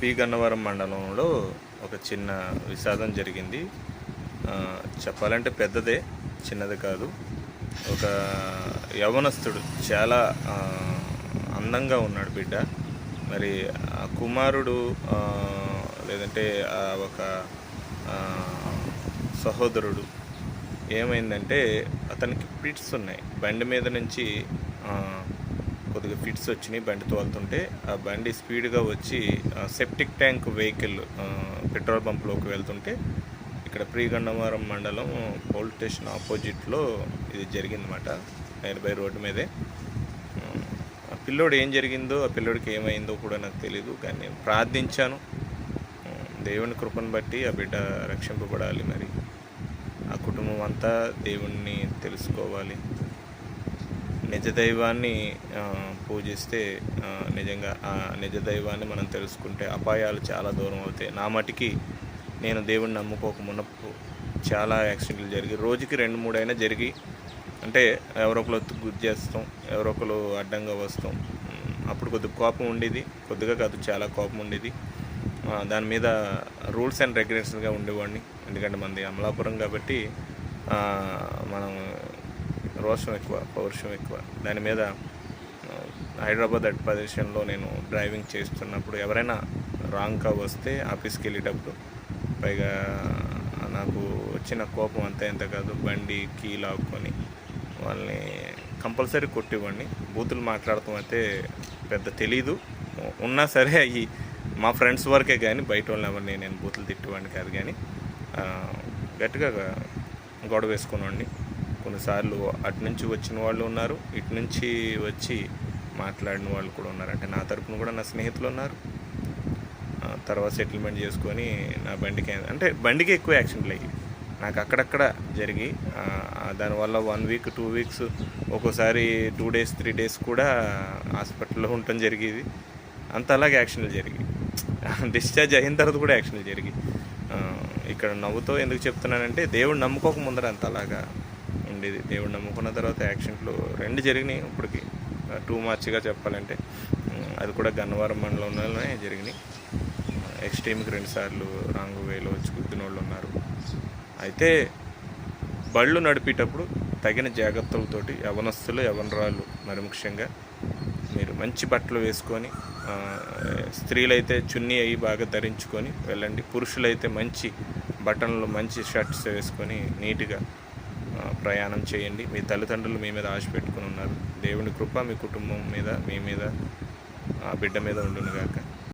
P Gannavaram మండలంలో ఒక చిన్న విషాదం జరిగింది. చెప్పాలంటే పెద్దదే, చిన్నది కాదు. ఒక యవ్వనస్తుడు చాలా అందంగా ఉన్నాడు బిడ్డ. మరి ఆ కుమారుడు లేదంటే ఒక సహోదరుడు ఏమైందంటే అతనికి ఫిట్స్ ఉన్నాయి. బండి మీద నుంచి కొద్దిగా ఫిట్స్ వచ్చినాయి. బండి తోలుతుంటే ఆ బండి స్పీడ్గా వచ్చి సెప్టిక్ ట్యాంక్ వెహికల్ పెట్రోల్ పంప్లోకి వెళ్తుంటే ఇక్కడ పి గన్నవరం మండలం పోలీస్ స్టేషన్ ఆపోజిట్లో ఇది జరిగిందన్నమాట. నేర్బై రోడ్డు మీదే. ఆ పిల్లోడు ఏం జరిగిందో, ఆ పిల్లోడికి ఏమైందో కూడా నాకు తెలీదు. కానీ నేను ప్రార్థించాను, దేవుని కృపను బట్టి ఆ బిడ్డ రక్షింపబడాలి. మరి ఆ కుటుంబం అంతా దేవుణ్ణి తెలుసుకోవాలి. నిజ దైవాన్ని పూజిస్తే నిజంగా ఆ నిజ దైవాన్ని మనం తెలుసుకుంటే అపాయాలు చాలా దూరం అవుతాయి. నా మటుకి నేను దేవుణ్ణి నమ్ముకోకమున్నప్పుడు చాలా యాక్సిడెంట్లు జరిగి, రోజుకి 2-3 అయినా జరిగి, అంటే ఎవరొకరు గుర్తు చేస్తాం, ఎవరొకరు అడ్డంగా వస్తాం. అప్పుడు కొద్దిగా కోపం ఉండేది, కొద్దిగా కాదు చాలా కోపం ఉండేది. దాని మీద రూల్స్ అండ్ రెగ్యులేషన్గా ఉండేవాడిని. ఎందుకంటే మనది అమలాపురం కాబట్టి మనం రోషం ఎక్కువ, పౌరుషం ఎక్కువ. దాని మీద హైదరాబాద్ ప్రదేశంలో నేను డ్రైవింగ్ చేస్తున్నప్పుడు ఎవరైనా రాంగ్గా వస్తే ఆఫీస్కి వెళ్ళేటప్పుడు, పైగా నాకు వచ్చిన కోపం అంతా ఎంత కాదు, బండి కీ లాక్కొని వాళ్ళని కంపల్సరీ కొట్టివ్వండి. బూతులు మాట్లాడటం అయితే పెద్ద తెలీదు, ఉన్నా సరే అవి మా ఫ్రెండ్స్ వరకే, కానీ బయట వాళ్ళని ఎవరిని నేను బూతులు తిట్టేవాడిని కాదు. కానీ గట్టిగా గొడవ వేసుకున్నాండి. కొన్నిసార్లు అటు నుంచి వచ్చిన వాళ్ళు ఉన్నారు, ఇటు నుంచి వచ్చి మాట్లాడిన వాళ్ళు కూడా ఉన్నారు. అంటే నా తరపున కూడా నా స్నేహితులు ఉన్నారు. తర్వాత సెటిల్మెంట్ చేసుకొని నా బండికి, అంటే బండికి ఎక్కువ యాక్సిడెంట్లు అయ్యి నాకు అక్కడక్కడ జరిగి, దానివల్ల 1 వీక్ 2 వీక్స్, ఒక్కోసారి 2 డేస్ 3 డేస్ కూడా హాస్పిటల్లో ఉండటం జరిగేది. అంత అలాగే యాక్సిడెంట్లు జరిగి, డిశ్చార్జ్ అయిన తర్వాత కూడా యాక్సిడెంట్లు జరిగి. ఇక్కడ నవ్వుతో ఎందుకు చెప్తున్నానంటే, దేవుడు నమ్ముకోక ముందర అంత అలాగా ఉండేది. దేవుడు నమ్ముకున్న తర్వాత యాక్సిడెంట్లు 2 జరిగినాయి. ఇప్పటికి 2 మార్చిగా చెప్పాలంటే, అది కూడా గన్నవరం మండలంలోనే జరిగినాయి. ఎక్స్ట్రీమ్కి 2 సార్లు రాంగ్ వేలో వచ్చి గుద్దిన వాళ్ళు ఉన్నారు. అయితే బళ్ళు నడిపేటప్పుడు తగిన జాగ్రత్తలతోటి యవనస్తులు, యవనరాళ్ళు మరి ముఖ్యంగా మీరు మంచి బట్టలు వేసుకొని, స్త్రీలైతే చున్నీ అవి బాగా ధరించుకొని వెళ్ళండి. పురుషులైతే మంచి బట్టలు, మంచి షర్ట్స్ వేసుకొని నీట్గా ప్రయాణం చేయండి. మీ తల్లిదండ్రులు మీ మీద ఆశ పెట్టుకుని ఉన్నారు. దేవుని కృప మీ కుటుంబం మీద, మీ మీద, ఆ బిడ్డ మీద ఉండునుగాక.